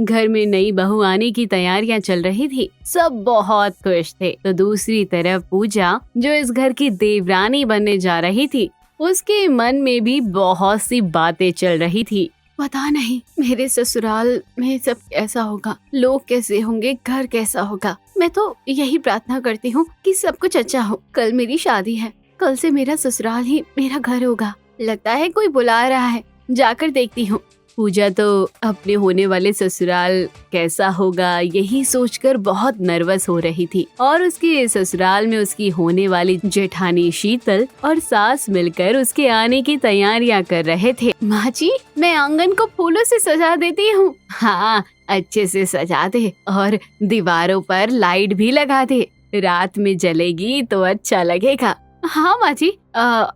घर में नई बहू आने की तैयारियां चल रही थी। सब बहुत खुश थे। तो दूसरी तरफ पूजा, जो इस घर की देवरानी बनने जा रही थी, उसके मन में भी बहुत सी बातें चल रही थी। पता नहीं मेरे ससुराल में सब कैसा होगा, लोग कैसे होंगे, घर कैसा होगा। मैं तो यही प्रार्थना करती हूँ कि सब कुछ अच्छा हो। कल मेरी शादी है, कल से मेरा ससुराल ही मेरा घर होगा। लगता है कोई बुला रहा है, जाकर देखती हूँ। पूजा तो अपने होने वाले ससुराल कैसा होगा यही सोचकर बहुत नर्वस हो रही थी। और उसके ससुराल में उसकी होने वाली जेठानी शीतल और सास मिलकर उसके आने की तैयारियां कर रहे थे। माँ जी, मैं आंगन को फूलों से सजा देती हूँ। हाँ, अच्छे से सजा दे और दीवारों पर लाइट भी लगा दे। रात में जलेगी तो अच्छा लगेगा। हाँ माँ जी,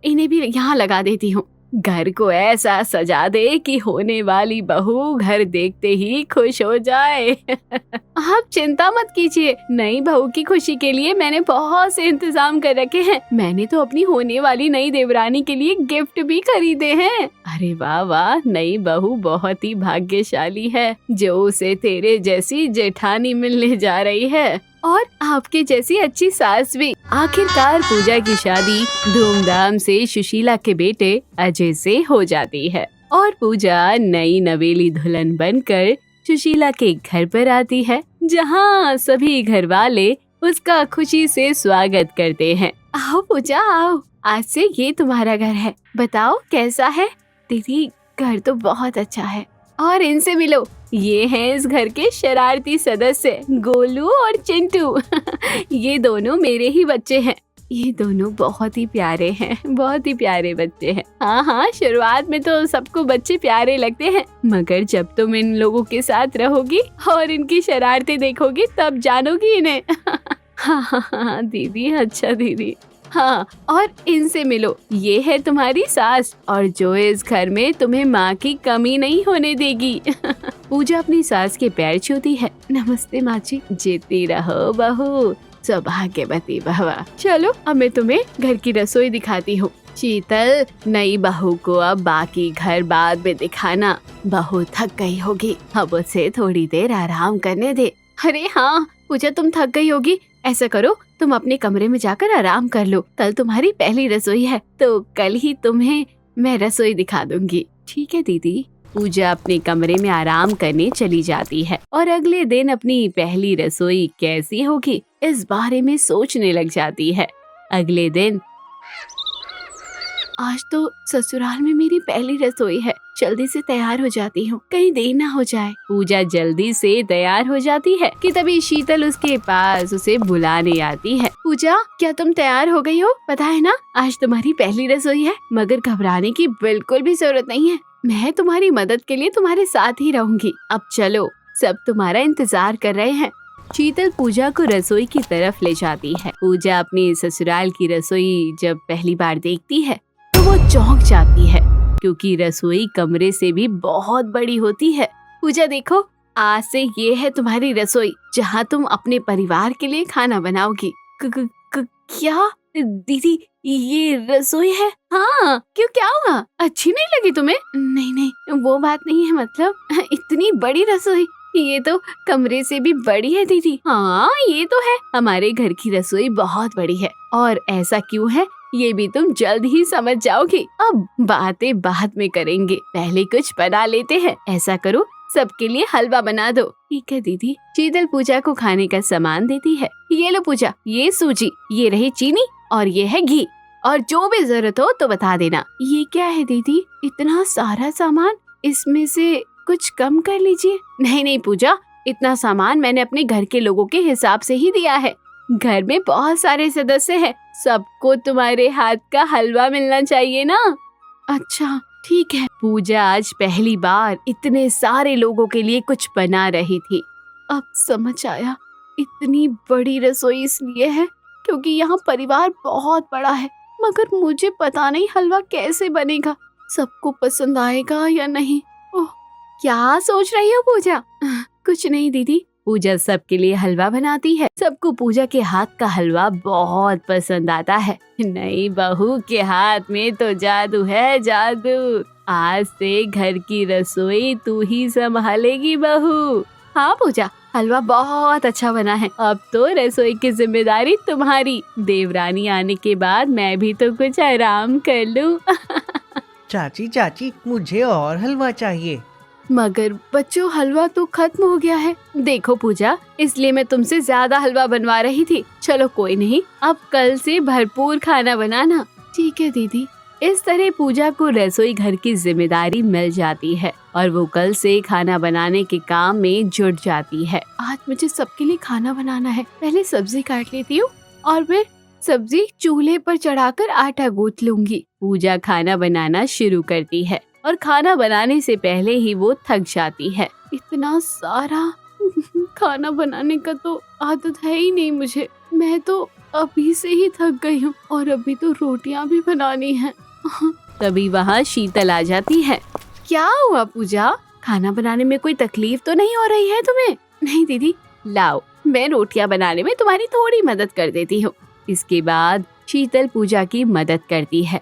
इन्हें भी यहाँ लगा देती हूँ। घर को ऐसा सजा दे कि होने वाली बहू घर देखते ही खुश हो जाए। आप चिंता मत कीजिए, नई बहू की खुशी के लिए मैंने बहुत से इंतजाम कर रखे हैं। मैंने तो अपनी होने वाली नई देवरानी के लिए गिफ्ट भी खरीदे हैं। अरे वाह वाह, नई बहू बहुत ही भाग्यशाली है जो उसे तेरे जैसी जेठानी मिलने जा रही है, और आपके जैसी अच्छी सास भी। आखिरकार पूजा की शादी धूमधाम से सुशीला के बेटे अजय से हो जाती है और पूजा नई नवेली दुल्हन बनकर सुशीला के घर पर आती है, जहाँ सभी घर वाले उसका खुशी से स्वागत करते हैं। आओ पूजा आओ, आज से ये तुम्हारा घर है। बताओ कैसा है? दीदी, घर तो बहुत अच्छा है। और इनसे मिलो, ये हैं इस घर के शरारती सदस्य गोलू और चिंटू। ये दोनों मेरे ही बच्चे हैं। ये दोनों बहुत ही प्यारे हैं, बहुत ही प्यारे बच्चे हैं। हाँ हाँ, शुरुआत में तो सबको बच्चे प्यारे लगते हैं, मगर जब तुम इन लोगों के साथ रहोगी और इनकी शरारतें देखोगी तब जानोगी इन्हें। हाँ हाँ हाँ दीदी, अच्छा दीदी। हाँ, और इनसे मिलो, ये है तुम्हारी सास, और जो इस घर में तुम्हें माँ की कमी नहीं होने देगी। पूजा अपनी सास के पैर छूती है। नमस्ते माँ जी। जीती रहो बहू, सौभाग्यवती भव। चलो अब मैं तुम्हें घर की रसोई दिखाती हूँ। शीतल, नई बहू को अब बाकी घर बाद में दिखाना। बहू थक गई होगी, अब उसे थोड़ी देर आराम करने दे। अरे हाँ पूजा, तुम थक गई होगी, ऐसा करो तुम अपने कमरे में जाकर आराम कर लो। कल तुम्हारी पहली रसोई है तो कल ही तुम्हें मैं रसोई दिखा दूंगी। ठीक है दीदी। पूजा अपने कमरे में आराम करने चली जाती है और अगले दिन अपनी पहली रसोई कैसी होगी इस बारे में सोचने लग जाती है। अगले दिन, आज तो ससुराल में मेरी पहली रसोई है, जल्दी से तैयार हो जाती हूँ, कहीं देर ना हो जाए। पूजा जल्दी से तैयार हो जाती है कि तभी शीतल उसके पास उसे बुलाने आती है। पूजा, क्या तुम तैयार हो गई हो? पता है ना, आज तुम्हारी पहली रसोई है, मगर घबराने की बिल्कुल भी जरूरत नहीं है। मैं तुम्हारी मदद के लिए तुम्हारे साथ ही रहूंगी। अब चलो, सब तुम्हारा इंतजार कर रहे हैं। शीतल पूजा को रसोई की तरफ ले जाती है। पूजा अपनी ससुराल की रसोई जब पहली बार देखती है तो वो चौंक जाती है, क्योंकि रसोई कमरे से भी बहुत बड़ी होती है। पूजा देखो, आज से ये है तुम्हारी रसोई, जहाँ तुम अपने परिवार के लिए खाना बनाओगी। क्या दीदी, ये रसोई है? हाँ, क्यों, क्या हुआ? अच्छी नहीं लगी तुम्हें? नहीं नहीं, वो बात नहीं है, मतलब इतनी बड़ी रसोई, ये तो कमरे से भी बड़ी है दीदी। हाँ ये तो है, हमारे घर की रसोई बहुत बड़ी है, और ऐसा क्यों है ये भी तुम जल्द ही समझ जाओगी। अब बातें बाद में करेंगे, पहले कुछ बना लेते हैं। ऐसा करो, सबके लिए हलवा बना दो। ठीक है दीदी। शीतल पूजा को खाने का सामान देती है। ये लो पूजा, ये सूजी, ये रही चीनी, और ये है घी, और जो भी जरूरत हो तो बता देना। ये क्या है दीदी, इतना सारा सामान, इसमें से कुछ कम कर लीजिए। नहीं नहीं पूजा, इतना सामान मैंने अपने घर के लोगों के हिसाब से ही दिया है। घर में बहुत सारे सदस्य हैं, सबको तुम्हारे हाथ का हलवा मिलना चाहिए ना। अच्छा ठीक है। पूजा आज पहली बार इतने सारे लोगों के लिए कुछ बना रही थी। अब समझ आया, इतनी बड़ी रसोई इसलिए है क्योंकि यहाँ परिवार बहुत बड़ा है, मगर मुझे पता नहीं हलवा कैसे बनेगा, सबको पसंद आएगा या नहीं। ओह, क्या सोच रही हो पूजा? कुछ नहीं दीदी, पूजा सबके लिए हलवा बनाती है। सबको पूजा के हाथ का हलवा बहुत पसंद आता है। नई बहू के हाथ में तो जादू है, जादू। आज से घर की रसोई तू ही संभालेगी बहू। हाँ पूजा, हलवा बहुत अच्छा बना है। अब तो रसोई की जिम्मेदारी तुम्हारी। देवरानी आने के बाद मैं भी तो कुछ आराम कर लूँ। चाची चाची, मुझे और हलवा चाहिए। मगर बच्चों, हलवा तो खत्म हो गया है। देखो पूजा, इसलिए मैं तुमसे ज्यादा हलवा बनवा रही थी। चलो कोई नहीं, अब कल से भरपूर खाना बनाना। ठीक है दीदी। इस तरह पूजा को रसोई घर की जिम्मेदारी मिल जाती है और वो कल से खाना बनाने के काम में जुट जाती है। आज मुझे सबके लिए खाना बनाना है। पहले सब्जी काट लेती हूँ और फिर सब्जी चूल्हे पर चढ़ाकर आटा गूंथ लूंगी। पूजा खाना बनाना शुरू करती है और खाना बनाने से पहले ही वो थक जाती है। इतना सारा खाना बनाने का तो आदत है ही नहीं मुझे। मैं तो अभी से ही थक गई हूँ और अभी तो रोटियां भी बनानी है। तभी वहाँ शीतल आ जाती है। क्या हुआ पूजा? खाना बनाने में कोई तकलीफ तो नहीं हो रही है तुम्हें? नहीं दीदी, लाओ मैं रोटियां बनाने में तुम्हारी थोड़ी मदद कर देती हूँ। इसके बाद शीतल पूजा की मदद करती है।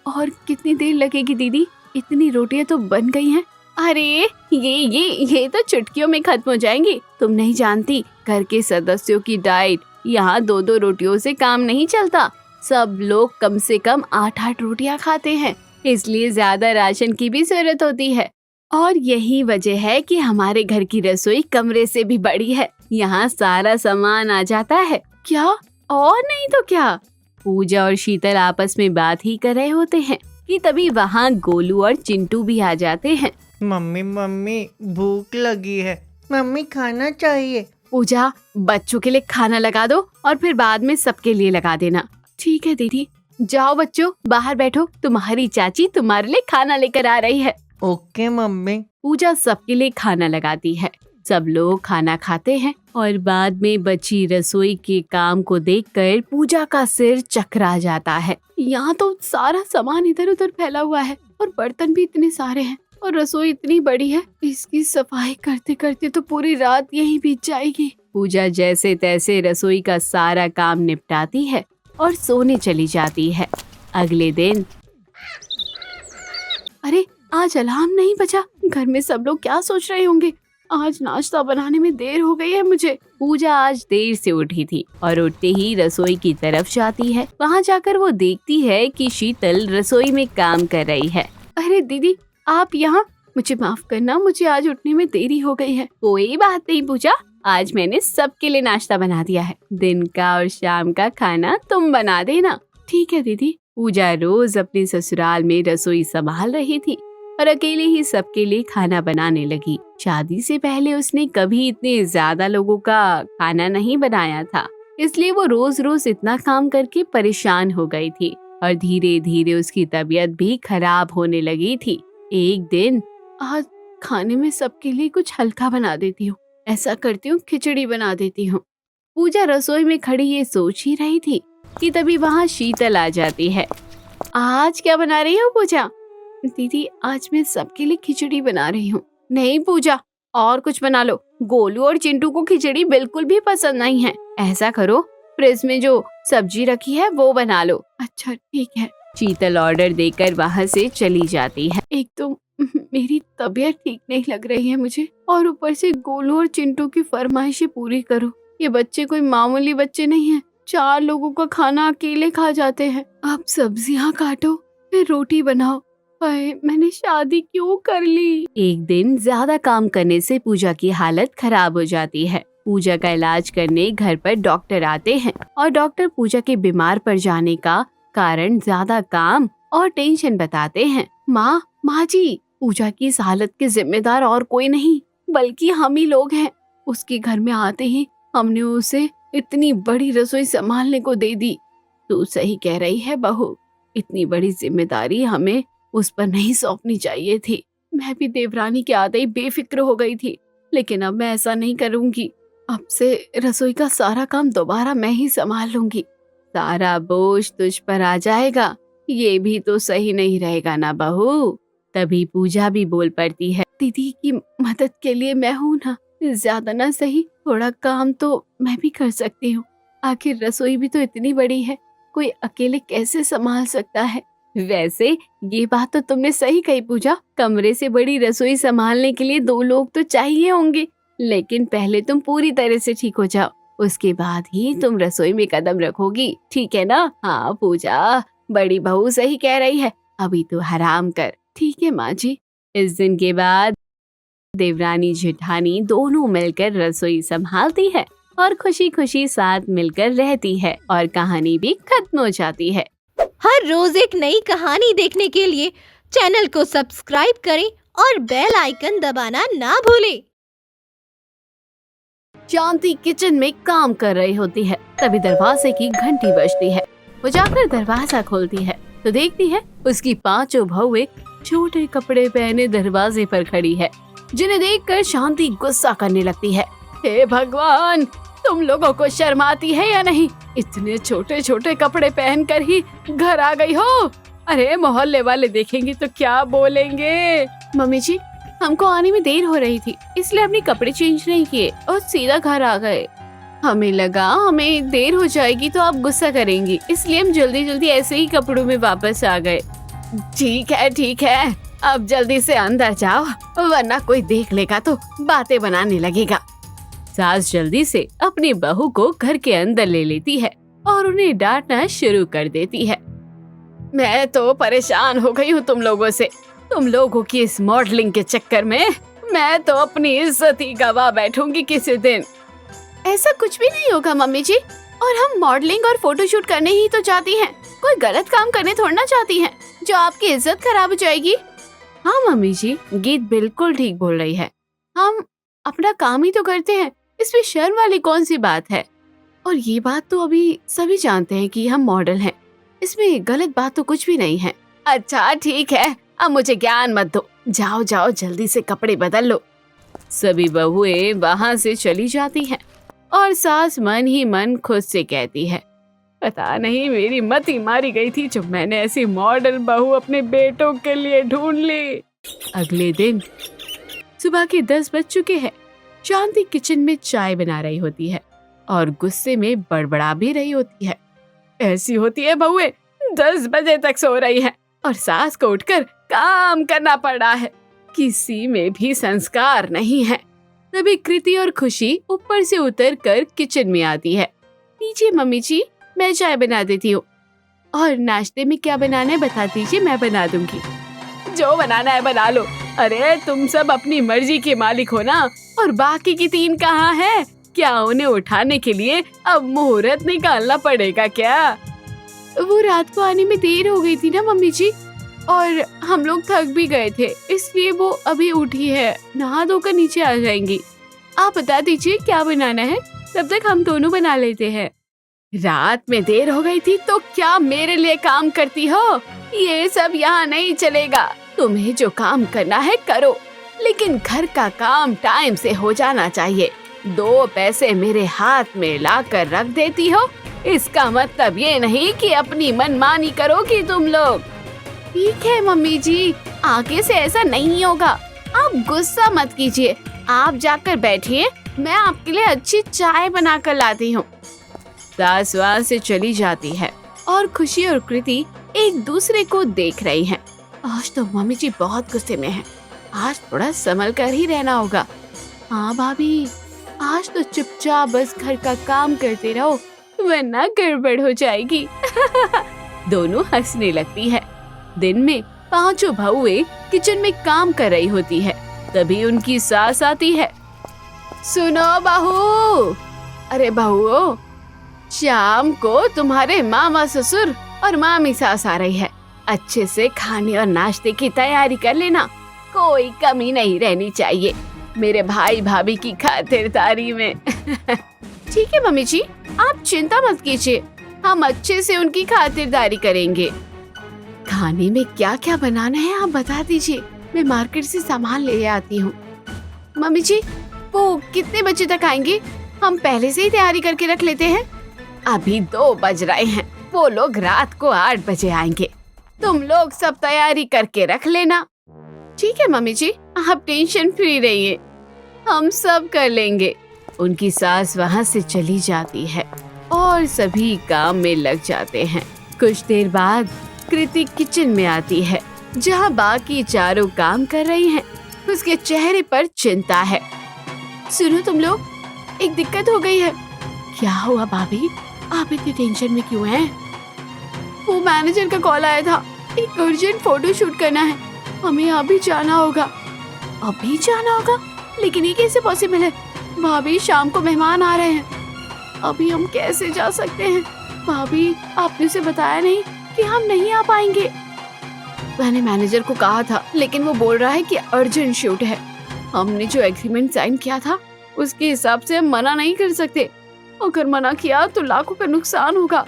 और कितनी देर लगेगी दीदी? इतनी रोटियां तो बन गई हैं। अरे ये तो चुटकियों में खत्म हो जाएंगी। तुम नहीं जानती, घर के सदस्यों की डाइट। यहाँ 2-2 रोटियों से काम नहीं चलता। सब लोग कम से कम 8-8 रोटियां खाते हैं, इसलिए ज्यादा राशन की भी जरूरत होती है। और यही वजह है कि हमारे घर की रसोई कमरे से भी बड़ी है। यहाँ सारा सामान आ जाता है। क्या? और नहीं तो क्या। पूजा और शीतल आपस में बात ही कर रहे होते हैं कि तभी वहाँ गोलू और चिंटू भी आ जाते हैं। मम्मी मम्मी, भूख लगी है। मम्मी खाना चाहिए। पूजा, बच्चों के लिए खाना लगा दो और फिर बाद में सबके लिए लगा देना। ठीक है दीदी। जाओ बच्चों, बाहर बैठो, तुम्हारी चाची तुम्हारे लिए खाना लेकर आ रही है। Okay mummy. पूजा सबके लिए खाना लगाती है। सब लोग खाना खाते हैं और बाद में बची रसोई के काम को देखकर पूजा का सिर चकरा जाता है। यहाँ तो सारा सामान इधर उधर फैला हुआ है और बर्तन भी इतने सारे हैं और रसोई इतनी बड़ी है। इसकी सफाई करते करते तो पूरी रात यहीं बीत जाएगी। पूजा जैसे तैसे रसोई का सारा काम निपटाती है और सोने चली जाती है। अगले दिन, अरे आज अलार्म नहीं बजा। घर में सब लोग क्या सोच रहे होंगे? आज नाश्ता बनाने में देर हो गई है मुझे। पूजा आज देर से उठी थी और उठते ही रसोई की तरफ जाती है। वहाँ जाकर वो देखती है कि शीतल रसोई में काम कर रही है। अरे दीदी, आप यहाँ? मुझे माफ करना, मुझे आज उठने में देरी हो गई है। कोई बात नहीं पूजा, आज मैंने सबके लिए नाश्ता बना दिया है। दिन का और शाम का खाना तुम बना देना। ठीक है दीदी। पूजा रोज अपने ससुराल में रसोई संभाल रही थी और अकेले ही सबके लिए खाना बनाने लगी। शादी से पहले उसने कभी इतने ज्यादा लोगों का खाना नहीं बनाया था, इसलिए वो रोज रोज इतना काम करके परेशान हो गई थी और धीरे धीरे उसकी तबीयत भी खराब होने लगी थी। एक दिन, आज खाने में सबके लिए कुछ हल्का बना देती हूँ। ऐसा करती हूँ, खिचड़ी बना देती हूँ। पूजा रसोई में खड़ी ये सोच ही रही थी कि तभी वहाँ शीतल आ जाती है। आज क्या बना रही हो पूजा? दीदी, आज मैं सबके लिए खिचड़ी बना रही हूँ। नहीं पूजा, और कुछ बना लो। गोलू और चिंटू को खिचड़ी बिल्कुल भी पसंद नहीं है। ऐसा करो, फ्रिज में जो सब्जी रखी है वो बना लो। अच्छा ठीक है। शीतल ऑर्डर देकर वहाँ से चली जाती है। एक तो मेरी तबीयत ठीक नहीं लग रही है मुझे, और ऊपर से गोलू और चिंटू की फरमाइशें पूरी करो। ये बच्चे कोई मामूली बच्चे नहीं हैं। 4 लोगों का खाना अकेले खा जाते हैं। अब सब्जियाँ काटो, फिर रोटी बनाओ। मैंने शादी क्यों कर ली? एक दिन ज्यादा काम करने से पूजा की हालत खराब हो जाती है। पूजा का इलाज करने घर पर डॉक्टर आते हैं और डॉक्टर पूजा के बीमार पड़ जाने का कारण ज्यादा काम और टेंशन बताते हैं। माँ जी, पूजा की इस हालत के जिम्मेदार और कोई नहीं बल्कि हम ही लोग हैं। उसके घर में आते ही हमने उसे इतनी बड़ी रसोई संभालने को दे दी। तू सही कह रही है बहू, इतनी बड़ी जिम्मेदारी हमें उस पर नहीं सौंपनी चाहिए थी। मैं भी देवरानी के आते ही बेफिक्र हो गई थी, लेकिन अब मैं ऐसा नहीं करूंगी। अब से रसोई का सारा काम दोबारा मैं ही संभाल लूंगी। सारा बोझ तुझ पर आ जाएगा, ये भी तो सही नहीं रहेगा ना बहू। तभी पूजा भी बोल पड़ती है, दीदी की मदद के लिए मैं हूँ ना, ज्यादा ना सही, थोड़ा काम तो मैं भी कर सकती हूँ। आखिर रसोई भी तो इतनी बड़ी है, कोई अकेले कैसे संभाल सकता है। वैसे ये बात तो तुमने सही कही पूजा, कमरे से बड़ी रसोई संभालने के लिए 2 लोग तो चाहिए होंगे। लेकिन पहले तुम पूरी तरह से ठीक हो जाओ, उसके बाद ही तुम रसोई में कदम रखोगी, ठीक है ना? हाँ पूजा, बड़ी बहू सही कह रही है, अभी तो आराम कर। ठीक है माँ जी। इस दिन के बाद देवरानी जेठानी दोनों मिलकर रसोई संभालती है और खुशी खुशी साथ मिलकर रहती है और कहानी भी खत्म हो जाती है। हर रोज एक नई कहानी देखने के लिए चैनल को सब्सक्राइब करें और बेल आइकन दबाना ना भूलें। शांति किचन में काम कर रही होती है, तभी दरवाजे की घंटी बजती है। वो जाकर दरवाजा खोलती है तो देखती है उसकी 5 बहुएं छोटे कपड़े पहने दरवाजे पर खड़ी है, जिन्हें देखकर शांति गुस्सा करने लगती है। हे भगवान, तुम लोगों को शर्म आती है या नहीं? इतने छोटे छोटे कपड़े पहनकर ही घर आ गई हो। अरे मोहल्ले वाले देखेंगे तो क्या बोलेंगे? मम्मी जी, हमको आने में देर हो रही थी, इसलिए अपने कपड़े चेंज नहीं किए और सीधा घर आ गए। हमें लगा हमें देर हो जाएगी तो आप गुस्सा करेंगी, इसलिए हम जल्दी जल्दी ऐसे ही कपड़ों में वापस आ गए। ठीक है, अब जल्दी से अंदर जाओ, वरना कोई देख लेगा तो बातें बनाने लगेगा। सास जल्दी से अपनी बहू को घर के अंदर ले लेती है और उन्हें डांटना शुरू कर देती है। मैं तो परेशान हो गई हूँ तुम लोगों से। तुम लोगों की इस मॉडलिंग के चक्कर में मैं तो अपनी इज्जत ही गवा बैठूंगी किसी दिन। ऐसा कुछ भी नहीं होगा मम्मी जी, और हम मॉडलिंग और फोटोशूट करने ही तो जाती हैं, कोई गलत काम करने थोड़ा ना चाहती हैं जो आपकी इज्जत खराब हो जाएगी। हाँ मम्मी जी, गीत बिल्कुल ठीक बोल रही है, हम अपना काम ही तो करते हैं, इसमें शर्म वाली कौन सी बात है। और ये बात तो अभी सभी जानते हैं कि हम मॉडल हैं, इसमें गलत बात तो कुछ भी नहीं है। अच्छा ठीक है, अब मुझे ज्ञान मत दो, जाओ जाओ जल्दी से कपड़े बदल लो। सभी बहुएं वहाँ से चली जाती हैं और सास मन ही मन खुद से कहती है, पता नहीं मेरी मत ही मारी गई थी जब मैंने ऐसी मॉडल बहू अपने बेटों के लिए ढूंढ ली। अगले दिन सुबह के 10 बज चुके हैं। शांति किचन में चाय बना रही होती है और गुस्से में बड़बड़ा भी रही होती है। ऐसी होती है बहुएं, 10 बजे तक सो रही है और सास को उठकर काम करना पड़ रहा है, किसी में भी संस्कार नहीं है। तभी कृति और खुशी ऊपर से उतर कर किचन में आती है। नीचे मम्मी जी, मैं चाय बना देती हूँ, और नाश्ते में क्या बनाना है बता दीजिए, मैं बना दूंगी। जो बनाना है बना लो। अरे तुम सब अपनी मर्जी के मालिक हो ना, और बाकी की 3 कहाँ है? क्या उन्हें उठाने के लिए अब मुहूर्त निकालना पड़ेगा क्या? वो रात को आने में देर हो गई थी ना मम्मी जी, और हम लोग थक भी गए थे, इसलिए वो अभी उठी है, नहा धोकर नीचे आ जाएंगी। आप बता दीजिए क्या बनाना है, तब तक हम दोनों बना लेते हैं। रात में देर हो गई थी तो क्या मेरे लिए काम करती हो? ये सब यहाँ नहीं चलेगा, तुम्हें जो काम करना है करो, लेकिन घर का काम टाइम से हो जाना चाहिए। 2 पैसे मेरे हाथ में लाकर रख देती हो, इसका मतलब ये नहीं कि अपनी मनमानी करोगी तुम लोग। ठीक है मम्मी जी, आगे से ऐसा नहीं होगा, आप गुस्सा मत कीजिए, आप जाकर बैठिए, मैं आपके लिए अच्छी चाय बना कर लाती हूँ। सास वहाँ से चली जाती है और खुशी और कृति एक दूसरे को देख रही हैं। आज तो मम्मी जी बहुत गुस्से में हैं, आज थोड़ा संभल कर ही रहना होगा। हाँ भाभी, आज तो चुपचाप बस घर का काम करते रहो, वरना गड़बड़ हो जाएगी। दोनों हंसने लगती है। दिन में 5 बहुएं किचन में काम कर रही होती है, तभी उनकी सास आती है। सुनो बहू, अरे बहू, शाम को तुम्हारे मामा ससुर और मामी सास आ रही है, अच्छे से खाने और नाश्ते की तैयारी कर लेना, कोई कमी नहीं रहनी चाहिए मेरे भाई भाभी की खातिरदारी में। ठीक है मम्मी जी, आप चिंता मत कीजिए, हम अच्छे से उनकी खातिरदारी करेंगे। खाने में क्या क्या बनाना है आप बता दीजिए, मैं मार्केट से सामान ले आती हूँ। मम्मी जी, वो कितने बजे तक आएंगे? हम पहले से ही तैयारी करके रख लेते हैं। अभी 2 बज रहे हैं, वो लोग रात को 8 बजे आएंगे, तुम लोग सब तैयारी करके रख लेना। ठीक है मम्मी जी, आप टेंशन फ्री रहिए। हम सब कर लेंगे। उनकी सास वहाँ से चली जाती है और सभी काम में लग जाते हैं। कुछ देर बाद कृति किचन में आती है जहाँ बाकी चारों काम कर रही हैं। उसके चेहरे पर चिंता है। सुनो तुम लोग, एक दिक्कत हो गई है। क्या हुआ भाभी, आप इतनी टेंशन में क्यों हैं? वो मैनेजर का कॉल आया था, एक अर्जेंट फोटो शूट करना है, हमें अभी जाना होगा। अभी जाना होगा? लेकिन ये कैसे पॉसिबल है? भाभी शाम को मेहमान आ रहे हैं, अभी हम कैसे जा सकते हैं? भाभी आपने उसे बताया नहीं कि हम नहीं आ पाएंगे? मैंने मैनेजर को कहा था, लेकिन वो बोल रहा है कि अर्जेंट शूट है। हमने जो एग्रीमेंट साइन किया था उसके हिसाब से हम मना नहीं कर सकते। अगर मना किया तो लाखों का नुकसान होगा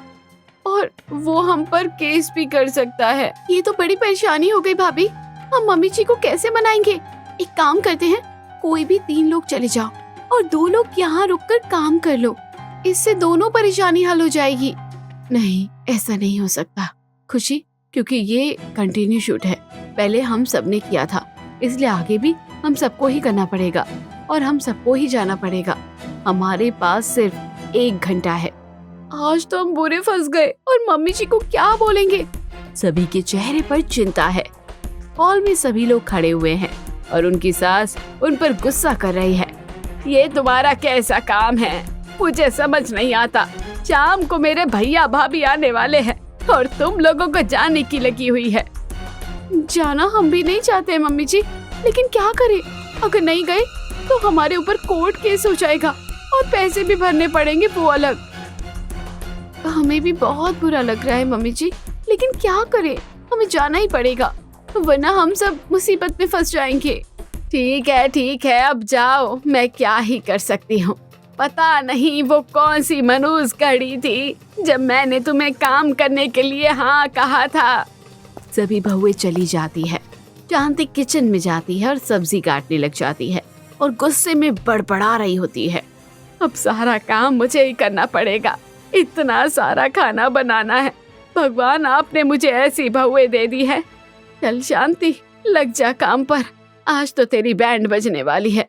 और वो हम पर केस भी कर सकता है। ये तो बड़ी परेशानी हो गई भाभी, हम मम्मी जी को कैसे मनाएंगे? एक काम करते हैं, कोई भी 3 लोग चले जाओ और 2 लोग यहाँ रुककर काम कर लो, इससे दोनों परेशानी हल हो जाएगी। नहीं, ऐसा नहीं हो सकता खुशी, क्योंकि ये कंटिन्यू शूट है, पहले हम सबने किया था, इसलिए आगे भी हम सबको ही करना पड़ेगा और हम सबको ही जाना पड़ेगा। हमारे पास सिर्फ 1 घंटा है। आज तो हम बुरे फंस गए और मम्मी जी को क्या बोलेंगे? सभी के चेहरे पर चिंता है। हॉल में सभी लोग खड़े हुए हैं और उनकी सास उन पर गुस्सा कर रही है। ये तुम्हारा कैसा काम है? मुझे समझ नहीं आता। शाम को मेरे भैया भाभी आने वाले हैं और तुम लोगों को जाने की लगी हुई है। जाना हम भी नहीं चाहते मम्मी जी, लेकिन क्या करें? अगर नहीं गए तो हमारे ऊपर कोर्ट केस हो जाएगा और पैसे भी भरने पड़ेंगे, वो अलग। हमें भी बहुत बुरा लग रहा है मम्मी जी, लेकिन क्या करें, हमें जाना ही पड़ेगा, वरना हम सब मुसीबत में फंस जाएंगे। ठीक है, अब जाओ, मैं क्या ही कर सकती हूँ। पता नहीं वो कौन सी मनूस घड़ी थी जब मैंने तुम्हें काम करने के लिए हाँ कहा था। सभी बहुएं चली जाती है। शांति किचन में जाती है और सब्जी काटने लग जाती है और गुस्से में बड़बड़ा रही होती है। अब सारा काम मुझे ही करना पड़ेगा, इतना सारा खाना बनाना है। भगवान, आपने मुझे ऐसी बहुएं दे दी है। चल शांति, लग जा काम पर, आज तो तेरी बैंड बजने वाली है।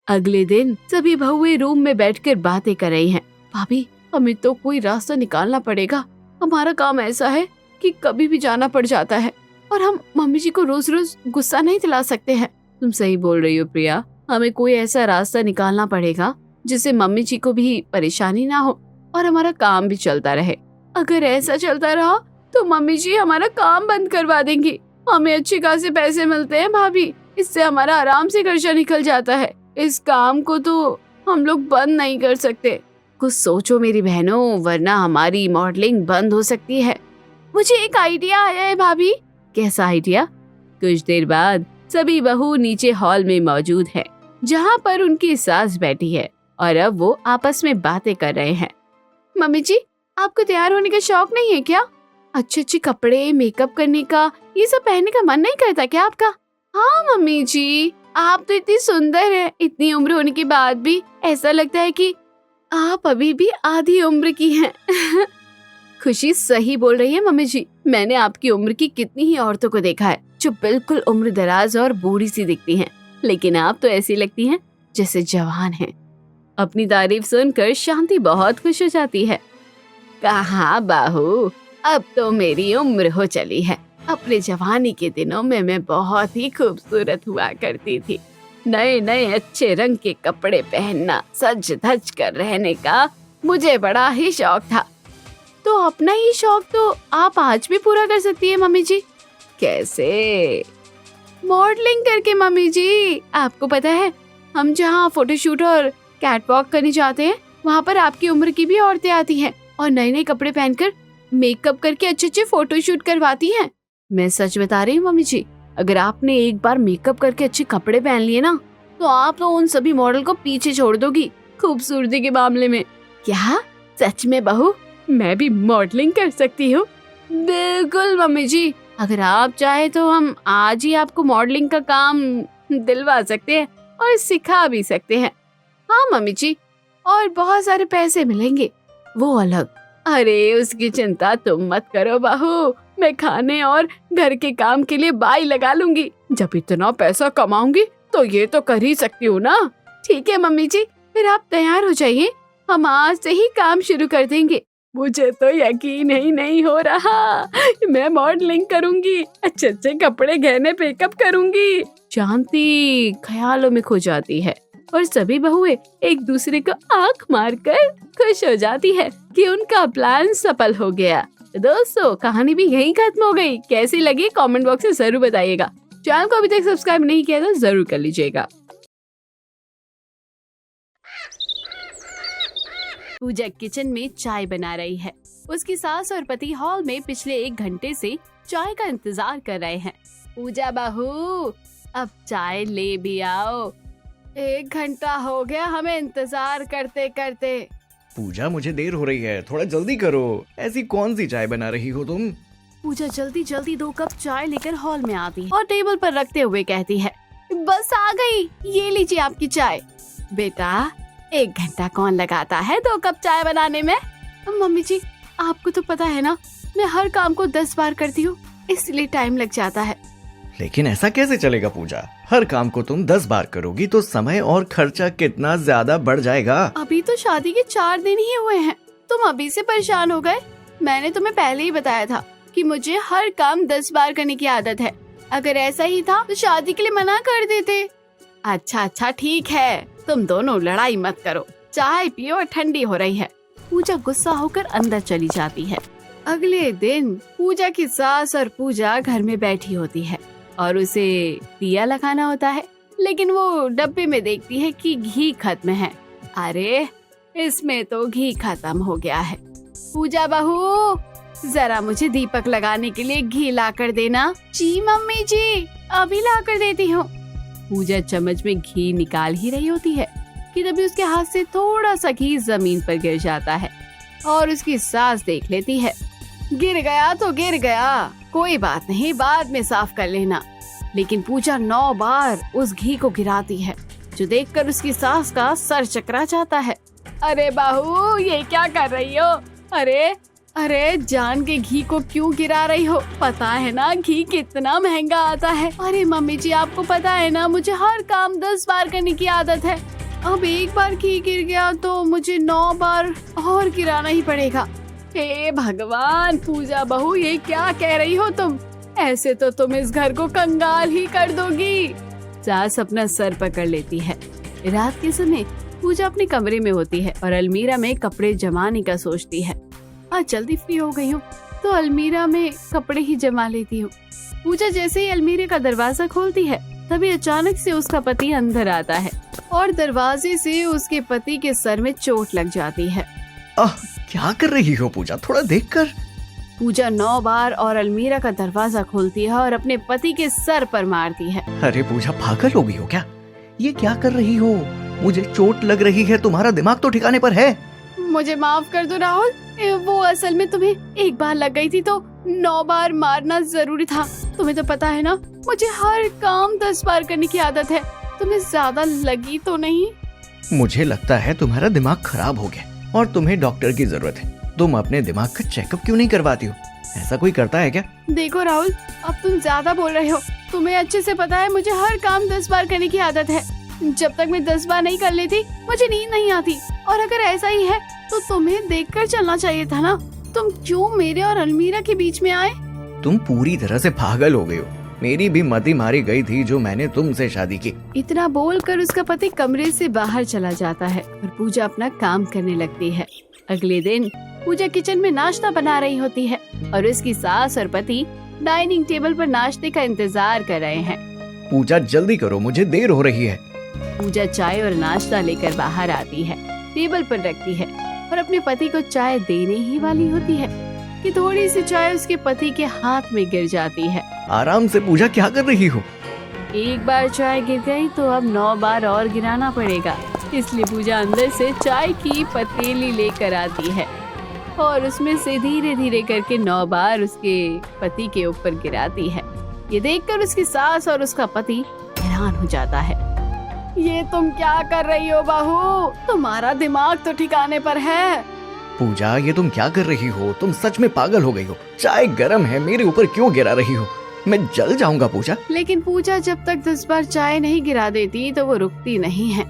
अगले दिन सभी बहुएं रूम में बैठकर बातें कर रही हैं। भाभी, हमें तो कोई रास्ता निकालना पड़ेगा। हमारा काम ऐसा है कि कभी भी जाना पड़ जाता है और हम मम्मी जी को रोज रोज गुस्सा नहीं दिला सकते हैं। तुम सही बोल रही हो प्रिया, हमें कोई ऐसा रास्ता निकालना पड़ेगा जिससे मम्मी जी को भी परेशानी ना हो और हमारा काम भी चलता रहे। अगर ऐसा चलता रहा तो मम्मी जी हमारा काम बंद करवा देंगी। हमें अच्छे खासे पैसे मिलते हैं भाभी, इससे हमारा आराम से खर्चा निकल जाता है। इस काम को तो हम लोग बंद नहीं कर सकते। कुछ सोचो मेरी बहनों, वरना हमारी मॉडलिंग बंद हो सकती है। मुझे एक आइडिया आया है भाभी। कैसा आइडिया? कुछ देर बाद सभी बहू नीचे हॉल में मौजूद है जहाँ पर उनकी सास बैठी है और अब वो आपस में बातें कर रहे हैं। मम्मी जी, आपको तैयार होने का शौक नहीं है क्या? अच्छे कपड़े, मेकअप करने का, ये सब पहनने का मन नहीं करता क्या आपका? हाँ मम्मी जी, आप तो इतनी सुंदर है, इतनी उम्र होने के बाद भी ऐसा लगता है कि आप अभी भी आधी उम्र की हैं। खुशी सही बोल रही है मम्मी जी, मैंने आपकी उम्र की कितनी ही औरतों को देखा है जो बिल्कुल उम्र दराज और बूढ़ी सी दिखती हैं, लेकिन आप तो ऐसी लगती हैं जैसे जवान हैं। अपनी तारीफ सुनकर शांति बहुत खुश हो जाती है। कहा बहू, अब तो मेरी उम्र हो चली है। अपने जवानी के दिनों में मैं बहुत ही खूबसूरत हुआ करती थी। नए नए अच्छे रंग के कपड़े पहनना, सज धज कर रहने का मुझे बड़ा ही शौक था। तो अपना ही शौक तो आप आज भी पूरा कर सकती है मम्मी जी। कैसे? मॉडलिंग करके मम्मी जी। आपको पता है, हम जहाँ फोटोशूट और कैटवॉक करने जाते हैं, वहाँ पर आपकी उम्र की भी औरतें आती हैं और नए नए कपड़े पहनकर मेकअप करके अच्छे फोटोशूट करवाती हैं। मैं सच बता रही हूँ मम्मी जी, अगर आपने एक बार मेकअप करके अच्छे कपड़े पहन लिए ना, तो आप तो उन सभी मॉडल को पीछे छोड़ दोगी खूबसूरती के मामले में। क्या सच में बहू, मैं भी मॉडलिंग कर सकती हूँ? बिल्कुल मम्मी जी, अगर आप चाहे तो हम आज ही आपको मॉडलिंग का काम दिलवा सकते हैं और सिखा भी सकते हैं। हाँ मम्मी जी, और बहुत सारे पैसे मिलेंगे, वो अलग। अरे उसकी चिंता तुम मत करो बहू, मैं खाने और घर के काम के लिए बाई लगा लूंगी। जब इतना पैसा कमाऊंगी तो ये तो कर ही सकती हूँ ना। ठीक है मम्मी जी, फिर आप तैयार हो जाइए, हम आज से ही काम शुरू कर देंगे। मुझे तो यकीन ही नहीं हो रहा, मैं मॉडलिंग करूंगी, अच्छे अच्छे कपड़े गहने मेकअप करूंगी। शांति ख्यालों में खो जाती है और सभी बहुएं एक दूसरे को आंख मारकर खुश हो जाती है कि उनका प्लान सफल हो गया। दोस्तों, कहानी भी यहीं खत्म हो गई। कैसी लगी कमेंट बॉक्स में जरूर बताइएगा। चैनल को अभी तक सब्सक्राइब नहीं किया तो जरूर कर लीजिएगा। पूजा किचन में चाय बना रही है। उसकी सास और पति हॉल में पिछले 1 घंटे से चाय का इंतजार कर रहे हैं। पूजा बहू, अब चाय ले भी आओ, 1 घंटा हो गया हमें इंतजार करते करते। पूजा, मुझे देर हो रही है, थोड़ा जल्दी करो। ऐसी कौन सी चाय बना रही हो तुम? पूजा जल्दी जल्दी 2 कप चाय लेकर हॉल में आती है और टेबल पर रखते हुए कहती है, बस आ गई, ये लीजिए आपकी चाय। बेटा, 1 घंटा कौन लगाता है 2 कप चाय बनाने में? मम्मी जी, आपको तो पता है ना, मैं हर काम को 10 बार करती हूँ, इसलिए टाइम लग जाता है। लेकिन ऐसा कैसे चलेगा पूजा? हर काम को तुम 10 बार करोगी तो समय और खर्चा कितना ज्यादा बढ़ जाएगा। अभी तो शादी के 4 दिन ही हुए हैं, तुम अभी से परेशान हो गए। मैंने तुम्हें पहले ही बताया था कि मुझे हर काम 10 बार करने की आदत है। अगर ऐसा ही था तो शादी के लिए मना कर देते। अच्छा ठीक है, तुम दोनों लड़ाई मत करो, चाय पियो, ठंडी हो रही है। पूजा गुस्सा होकर अंदर चली जाती है। अगले दिन पूजा की सास और पूजा घर में बैठी होती है और उसे दिया लगाना होता है, लेकिन वो डब्बे में देखती है कि घी खत्म है। अरे, इसमें तो घी खत्म हो गया है। पूजा बहू, जरा मुझे दीपक लगाने के लिए घी ला कर देना। जी मम्मी जी, अभी ला कर देती हूँ। पूजा चम्मच में घी निकाल ही रही होती है कि तभी उसके हाथ से थोड़ा सा घी जमीन पर गिर जाता है और उसकी सास देख लेती है। गिर गया तो गिर गया, कोई बात नहीं, बाद में साफ कर लेना। लेकिन पूजा 9 बार उस घी को गिराती है, जो देखकर उसकी सास का सर चकरा जाता है। अरे बहू, ये क्या कर रही हो? अरे जान के घी को क्यों गिरा रही हो? पता है ना घी कितना महंगा आता है। अरे मम्मी जी, आपको पता है ना, मुझे हर काम 10 बार करने की आदत है। अब 1 बार घी गिर गया तो मुझे 9 बार और गिराना ही पड़ेगा। हे भगवान, पूजा बहू, ये क्या कह रही हो तुम? ऐसे तो तुम इस घर को कंगाल ही कर दोगी। सास अपना सर पकड़ लेती है। रात के समय पूजा अपने कमरे में होती है और अलमीरा में कपड़े जमाने का सोचती है। आज जल्दी फ्री हो गई हूँ तो अलमीरा में कपड़े ही जमा लेती हूँ। पूजा जैसे ही अलमीरे का दरवाजा खोलती है, तभी अचानक से उसका पति अंदर आता है और दरवाजे से उसके पति के सर में चोट लग जाती है। क्या कर रही हो पूजा, थोड़ा देखकर। पूजा 9 बार और अलमीरा का दरवाजा खोलती है और अपने पति के सर पर मारती है। अरे पूजा, पागल हो गई हो क्या? ये क्या कर रही हो? मुझे चोट लग रही है, तुम्हारा दिमाग तो ठिकाने पर है। मुझे माफ कर दो राहुल, वो असल में तुम्हें 1 बार लग गई थी तो 9 बार मारना जरूरी था। तुम्हें तो पता है ना, मुझे हर काम 10 बार करने की आदत है। तुम्हें ज्यादा लगी तो नहीं? मुझे लगता है तुम्हारा दिमाग खराब हो गया और तुम्हें डॉक्टर की जरूरत है। तुम अपने दिमाग का चेकअप क्यों नहीं करवाती हो? ऐसा कोई करता है क्या? देखो राहुल, अब तुम ज्यादा बोल रहे हो। तुम्हें अच्छे से पता है मुझे हर काम 10 बार करने की आदत है। जब तक मैं 10 बार नहीं कर लेती मुझे नींद नहीं आती। और अगर ऐसा ही है तो तुम्हें देखकर चलना चाहिए था ना। तुम क्यों मेरे और अलमीरा के बीच में आए? तुम पूरी तरह से पागल हो गई हो। मेरी भी मति मारी गई थी जो मैंने तुमसे शादी की। इतना बोलकर उसका पति कमरे से बाहर चला जाता है और पूजा अपना काम करने लगती है। अगले दिन पूजा किचन में नाश्ता बना रही होती है और उसकी सास और पति डाइनिंग टेबल पर नाश्ते का इंतजार कर रहे हैं। पूजा, जल्दी करो, मुझे देर हो रही है। पूजा चाय और नाश्ता लेकर बाहर आती है, टेबल पर रखती है और अपने पति को चाय देने ही वाली होती है कि थोड़ी सी चाय उसके पति के हाथ में गिर जाती है। आराम से पूजा, क्या कर रही हो? 1 बार चाय गिर गई तो अब 9 बार और गिराना पड़ेगा। इसलिए पूजा अंदर से चाय की पतीली लेकर आती है और उसमें से धीरे धीरे करके 9 बार उसके पति के ऊपर गिराती है। ये देखकर उसकी सास और उसका पति हैरान हो जाता है। ये तुम क्या कर रही हो बहू? तुम्हारा दिमाग तो ठिकाने पर है। पूजा, ये तुम क्या कर रही हो? तुम सच में पागल हो गई हो। चाय गर्म है, मेरे ऊपर क्यों गिरा रही हो? मैं जल जाऊंगा पूजा। लेकिन पूजा जब तक 10 बार चाय नहीं गिरा देती तो वो रुकती नहीं है।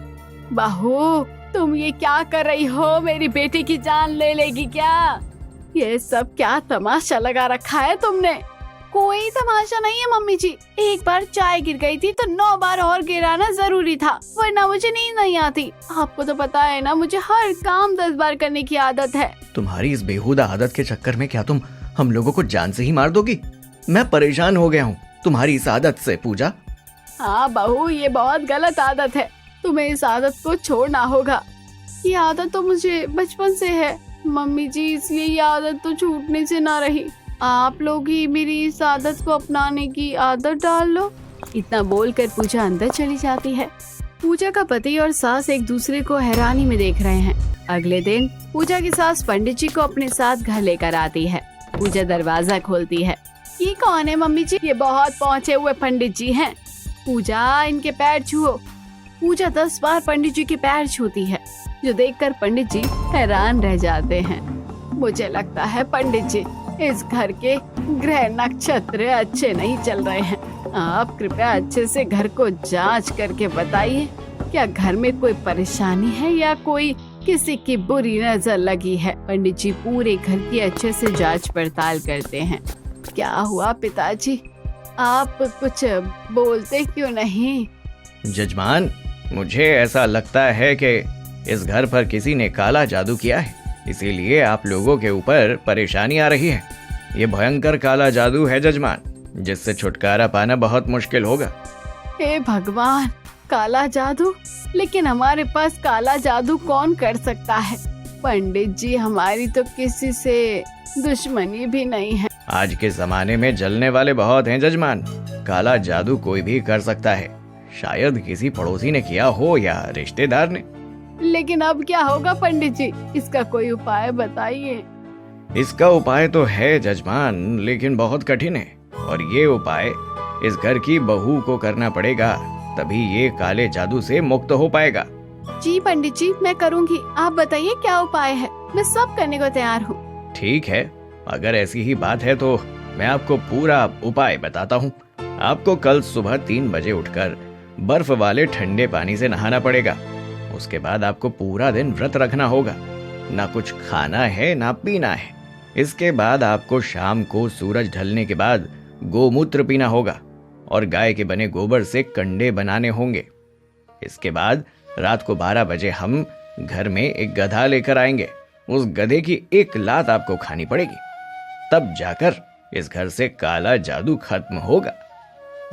बहू, तुम ये क्या कर रही हो? मेरी बेटी की जान ले लेगी क्या? ये सब क्या तमाशा लगा रखा है तुमने? कोई तमाशा नहीं है मम्मी जी, एक बार चाय गिर गई थी तो 9 बार और गिराना जरूरी था, वरना मुझे नींद नहीं आती। आपको तो पता है ना, मुझे हर काम 10 बार करने की आदत है। तुम्हारी इस बेहुदा आदत के चक्कर में क्या तुम हम लोगों को जान से ही मार दोगी? मैं परेशान हो गया हूँ तुम्हारी इस आदत से पूजा। हाँ बहू, ये बहुत गलत आदत है, तुम्हें इस आदत को छोड़ना होगा। ये आदत तो मुझे बचपन से है मम्मी जी, इसलिए ये आदत तो छूटने से ना रही। आप लोग ही मेरी इस आदत को अपनाने की आदत डाल लो। इतना बोलकर पूजा अंदर चली जाती है। पूजा का पति और सास एक दूसरे को हैरानी में देख रहे हैं। अगले दिन पूजा की सास पंडित जी को अपने साथ घर लेकर आती है। पूजा दरवाजा खोलती है। ये कौन है मम्मी जी? ये बहुत पहुँचे हुए पंडित जी हैं। पूजा, इनके पैर छुओ। पूजा 10 बार पंडित जी के पैर छूती है, जो देखकर पंडित जी हैरान रह जाते हैं। मुझे लगता है पंडित जी, इस घर के ग्रह नक्षत्र अच्छे नहीं चल रहे हैं। आप कृपया अच्छे से घर को जांच करके बताइए, क्या घर में कोई परेशानी है या कोई किसी की बुरी नजर लगी है। पंडित जी पूरे घर की अच्छे से जांच पड़ताल करते हैं। क्या हुआ पिताजी, आप कुछ बोलते क्यों नहीं? जजमान, मुझे ऐसा लगता है कि इस घर पर किसी ने काला जादू किया है, इसीलिए आप लोगों के ऊपर परेशानी आ रही है। ये भयंकर काला जादू है जजमान, जिससे छुटकारा पाना बहुत मुश्किल होगा। हे भगवान, काला जादू? लेकिन हमारे पास काला जादू कौन कर सकता है? पंडित जी, हमारी तो किसी से दुश्मनी भी नहीं है। आज के जमाने में जलने वाले बहुत हैं जजमान। काला जादू कोई भी कर सकता है, शायद किसी पड़ोसी ने किया हो या रिश्तेदार ने। लेकिन अब क्या होगा पंडित जी, इसका कोई उपाय बताइए। इसका उपाय तो है जजमान, लेकिन बहुत कठिन है, और ये उपाय इस घर की बहू को करना पड़ेगा, तभी ये काले जादू से मुक्त हो पाएगा। जी पंडित जी, मैं करूँगी। आप बताइए क्या उपाय है, मैं सब करने को तैयार हूँ। ठीक है, अगर ऐसी ही बात है तो मैं आपको पूरा उपाय बताता हूँ। आपको कल सुबह 3 बजे उठकर बर्फ वाले ठंडे पानी से नहाना पड़ेगा। उसके बाद आपको पूरा दिन व्रत रखना होगा, ना कुछ खाना है ना पीना है। इसके बाद आपको शाम को सूरज ढलने के बाद गोमूत्र पीना होगा और गाय के बने गोबर से कंडे बनाने होंगे। इसके बाद रात को 12 बजे हम घर में एक गधा लेकर आएंगे। उस गधे की एक लात आपको खानी पड़ेगी, तब जाकर इस घर से काला जादू खत्म होगा।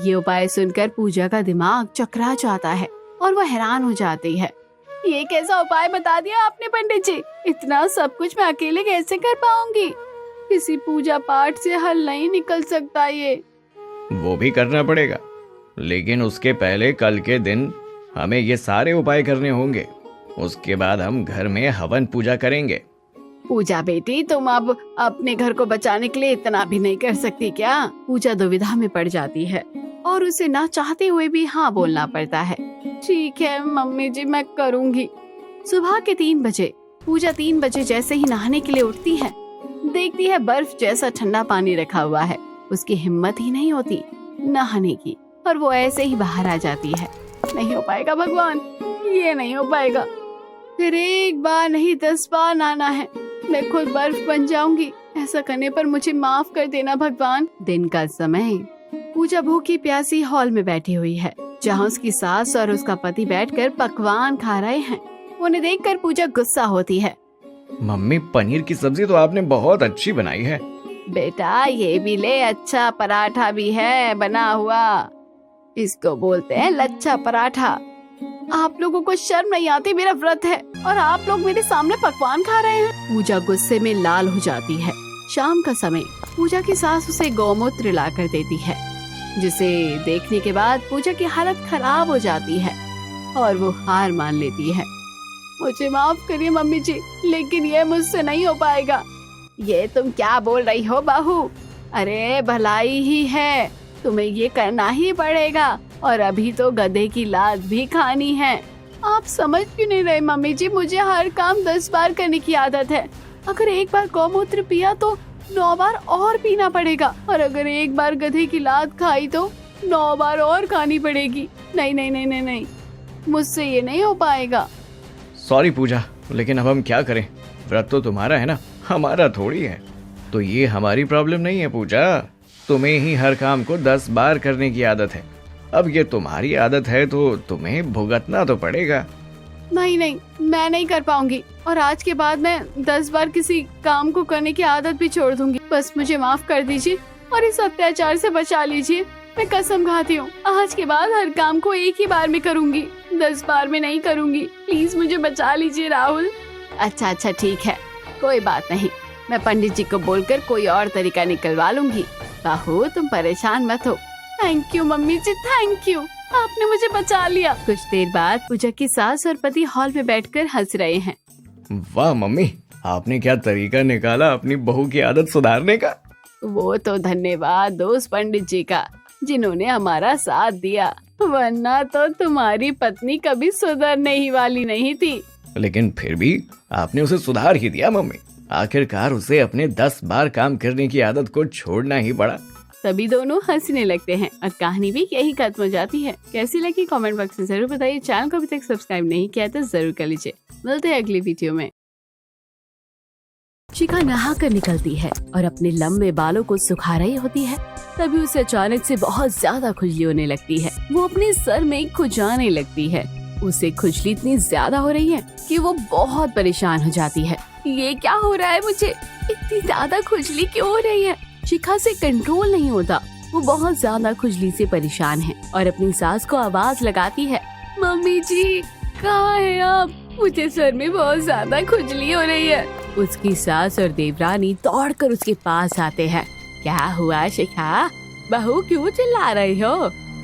ये उपाय सुनकर पूजा का दिमाग चकरा जाता है और वो हैरान हो जाती है। ये कैसा उपाय बता दिया आपने पंडित जी? इतना सब कुछ मैं अकेले कैसे कर पाऊंगी? किसी पूजा पाठ से हल नहीं निकल सकता ये। वो भी करना पड़ेगा, लेकिन उसके पहले कल के दिन हमें ये सारे उपाय करने होंगे। उसके बाद हम घर में हवन पूजा करेंगे। पूजा बेटी, तुम अब अपने घर को बचाने के लिए इतना भी नहीं कर सकती क्या? पूजा दुविधा में पड़ जाती है और उसे ना चाहते हुए भी हाँ बोलना पड़ता है। ठीक है मम्मी जी, मैं करूँगी। सुबह के 3 बजे पूजा 3 बजे जैसे ही नहाने के लिए उठती है, देखती है बर्फ जैसा ठंडा पानी रखा हुआ है। उसकी हिम्मत ही नहीं होती नहाने की और वो ऐसे ही बाहर आ जाती है। नहीं हो पाएगा भगवान, ये नहीं हो पाएगा। फिर 1 बार नहीं 10 बार नहाना है, मैं खुद बर्फ बन जाऊंगी। ऐसा करने पर मुझे माफ कर देना भगवान। दिन का समय, पूजा भूखी प्यासी हॉल में बैठी हुई है, जहाँ उसकी सास और उसका पति बैठकर पकवान खा रहे हैं। उन्हें देखकर पूजा गुस्सा होती है। मम्मी, पनीर की सब्जी तो आपने बहुत अच्छी बनाई है। बेटा ये भी ले, अच्छा पराठा भी है बना हुआ, इसको बोलते हैं लच्छा पराठा। आप लोगों को शर्म नहीं आती? मेरा व्रत है और आप लोग मेरे सामने पकवान खा रहे हैं। पूजा गुस्से में लाल हो जाती है। शाम का समय, पूजा की सास उसे गौमूत्र ला कर देती है, जिसे देखने के बाद पूजा की हालत खराब हो जाती है और वो हार मान लेती है। मुझे माफ करिए मम्मी जी, लेकिन ये मुझसे नहीं हो पाएगा। ये तुम क्या बोल रही हो बहू? अरे भलाई ही है, तुम्हें ये करना ही पड़ेगा और अभी तो गधे की लात भी खानी है। आप समझ क्यों नहीं रहे मम्मी जी? मुझे हर काम 10 बार करने की आदत है। अगर 1 बार गौमूत्र पिया तो 9 बार और पीना पड़ेगा, और अगर 1 बार गधे की लात खाई तो 9 बार और खानी पड़ेगी। नहीं नहीं नहीं नहीं नहीं, मुझसे ये नहीं हो पाएगा। सॉरी पूजा, लेकिन अब हम क्या करें? व्रत तो तुम्हारा है ना, हमारा थोड़ी है। तो ये हमारी प्रॉब्लम नहीं है पूजा, तुम्हें ही हर काम को 10 बार करने की आदत है। अब ये तुम्हारी आदत है तो तुम्हें भुगतना तो पड़ेगा। नहीं नहीं, मैं नहीं कर पाऊंगी और आज के बाद मैं 10 बार किसी काम को करने की आदत भी छोड़ दूंगी। बस मुझे माफ कर दीजिए और इस अत्याचार से बचा लीजिए। मैं कसम खाती हूँ आज के बाद हर काम को एक ही बार में करूंगी, 10 बार में नहीं करूंगी। प्लीज मुझे बचा लीजिए राहुल। अच्छा ठीक है, कोई बात नहीं, मैं पंडित जी को बोलकर कोई और तरीका निकलवा लूंगी। बहू तुम परेशान मत हो। Thank you mummy ji, thank you, आपने मुझे बचा लिया। कुछ देर बाद पूजा की सास और पति हॉल में बैठकर हंस रहे हैं। वाह मम्मी, आपने क्या तरीका निकाला अपनी बहू की आदत सुधारने का। वो तो धन्यवाद दोस्त पंडित जी का, जिन्होंने हमारा साथ दिया, वरना तो तुम्हारी पत्नी कभी सुधरने ही वाली नहीं थी। लेकिन फिर भी आपने उसे सुधार ही दिया मम्मी। आखिरकार उसे अपने 10 बार काम करने की आदत को छोड़ना ही पड़ा। सभी दोनों हंसने लगते हैं और कहानी भी यही खत्म हो जाती है। कैसी लगी कमेंट बॉक्स में जरूर बताइए। चैनल को अभी तक सब्सक्राइब नहीं किया तो जरूर कर लीजिए। मिलते हैं अगली वीडियो में। शिखा नहा कर निकलती है और अपने लंबे बालों को सुखा रही होती है। तभी उसे अचानक से बहुत ज्यादा खुजली होने लगती है। वो अपने सर में खुजाने लगती है। उसे खुजली इतनी ज्यादा हो रही है कि वो बहुत परेशान हो जाती है। ये क्या हो रहा है, मुझे इतनी ज्यादा खुजली क्यों हो रही है? शिखा से कंट्रोल नहीं होता। वो बहुत ज्यादा खुजली से परेशान है और अपनी सास को आवाज लगाती है, मम्मी जी कहाँ है आप? मुझे सर में बहुत ज्यादा खुजली हो रही है। उसकी सास और देवरानी दौड़कर उसके पास आते हैं। क्या हुआ शिखा, बहू क्यों चिल्ला रही हो?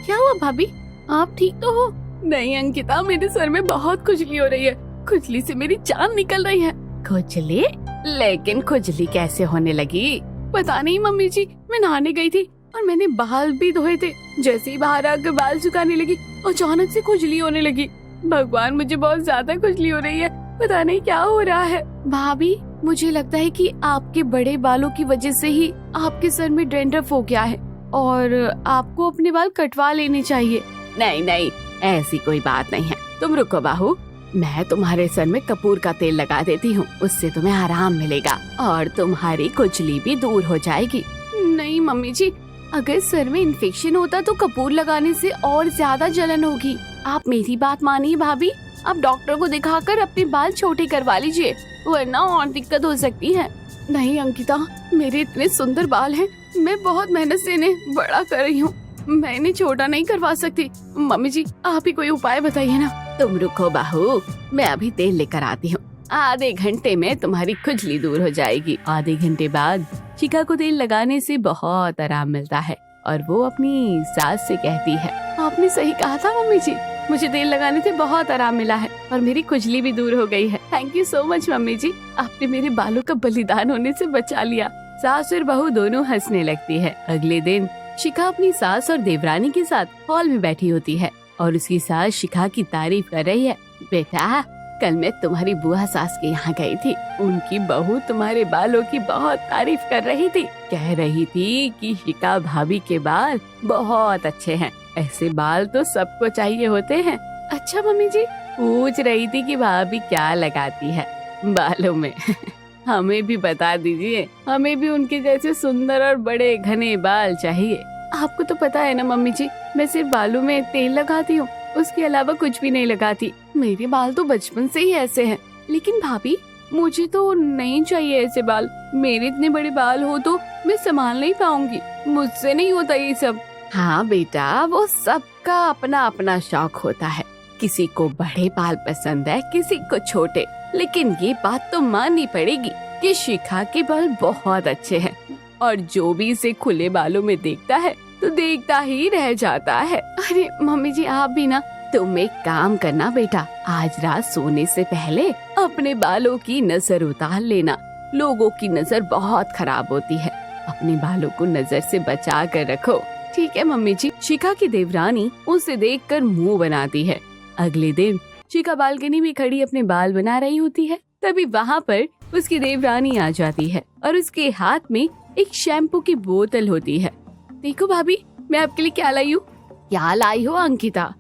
क्या हुआ भाभी, आप ठीक तो हो? नहीं अंकिता, मेरे सर में बहुत खुजली हो रही है। खुजली से मेरी जान निकल रही है। खुजली? लेकिन खुजली कैसे होने लगी? पता नहीं मम्मी जी, मैं नहाने गई थी और मैंने बाल भी धोए थे। जैसे ही बाहर आकर बाल सुखाने लगी, अचानक से खुजली होने लगी। भगवान, मुझे बहुत ज्यादा खुजली हो रही है, पता नहीं क्या हो रहा है। भाभी, मुझे लगता है कि आपके बड़े बालों की वजह से ही आपके सर में डैंड्रफ हो गया है और आपको अपने बाल कटवा लेने चाहिए। नहीं नहीं, ऐसी कोई बात नहीं है। तुम रुको बाहू, मैं तुम्हारे सर में कपूर का तेल लगा देती हूँ, उससे तुम्हें आराम मिलेगा और तुम्हारी खुजली भी दूर हो जाएगी। नहीं मम्मी जी, अगर सर में इन्फेक्शन होता तो कपूर लगाने से और ज्यादा जलन होगी। आप मेरी बात मानिए भाभी, आप डॉक्टर को दिखाकर अपने बाल छोटे करवा लीजिए, वरना और दिक्कत हो सकती है। नहीं अंकिता, मेरे इतने सुंदर बाल हैं, मैं बहुत मेहनत से इन्हें बड़ा कर रही हूँ, मैं इन्हें छोटा नहीं करवा सकती। मम्मी जी, आप ही कोई उपाय बताइए ना। तुम रुको बाहू, मैं अभी तेल लेकर आती हूँ। आधे घंटे में तुम्हारी खुजली दूर हो जाएगी। आधे घंटे बाद शिखा को तेल लगाने से बहुत आराम मिलता है और वो अपनी सास से कहती है, आपने सही कहा था मम्मी जी, मुझे तेल लगाने से बहुत आराम मिला है और मेरी खुजली भी दूर हो गई है। Thank you so much mummy ji, आपने मेरे बालों का बलिदान होने से बचा लिया। सास और बहू दोनों हंसने लगती है। अगले दिन शिखा अपनी सास और देवरानी के साथ हॉल में बैठी होती है और उसकी सास शिखा की तारीफ कर रही है। बेटा, कल मैं तुम्हारी बुआ सास के यहाँ गई थी, उनकी बहू तुम्हारे बालों की बहुत तारीफ कर रही थी। कह रही थी कि शिखा भाभी के बाल बहुत अच्छे हैं, ऐसे बाल तो सबको चाहिए होते हैं। अच्छा मम्मी जी, पूछ रही थी कि भाभी क्या लगाती है बालों में। हमें भी बता दीजिए, हमें भी उनके जैसे सुंदर और बड़े घने बाल चाहिए। आपको तो पता है ना मम्मी जी, मैं सिर्फ बालों में तेल लगाती हूँ, उसके अलावा कुछ भी नहीं लगाती। मेरे बाल तो बचपन से ही ऐसे हैं। लेकिन भाभी, मुझे तो नहीं चाहिए ऐसे बाल। मेरे इतने बड़े बाल हो तो मैं संभाल नहीं पाऊंगी, मुझसे नहीं होता ये सब। हाँ बेटा, वो सबका अपना अपना शौक होता है। किसी को बड़े बाल पसंद है, किसी को छोटे। लेकिन ये बात तो माननी पड़ेगी कि शिखा के बाल बहुत अच्छे हैं और जो भी इसे खुले बालों में देखता है तो देखता ही रह जाता है। अरे मम्मी जी, आप भी ना, तुम एक काम करना बेटा, आज रात सोने से पहले अपने बालों की नजर उतार लेना। लोगों की नजर बहुत खराब होती है, अपने बालों को नजर से बचा कर रखो। ठीक है मम्मी जी। शिखा की देवरानी उसे देखकर मुंह बनाती है। अगले दिन शिखा बालकनी में खड़ी अपने बाल बना रही होती है। तभी वहाँ पर उसकी देवरानी आ जाती है और उसके हाथ में एक शैम्पू की बोतल होती है। देखो भाभी, मैं आपके लिए क्या लाई हूँ। क्या लाई हो अंकिता?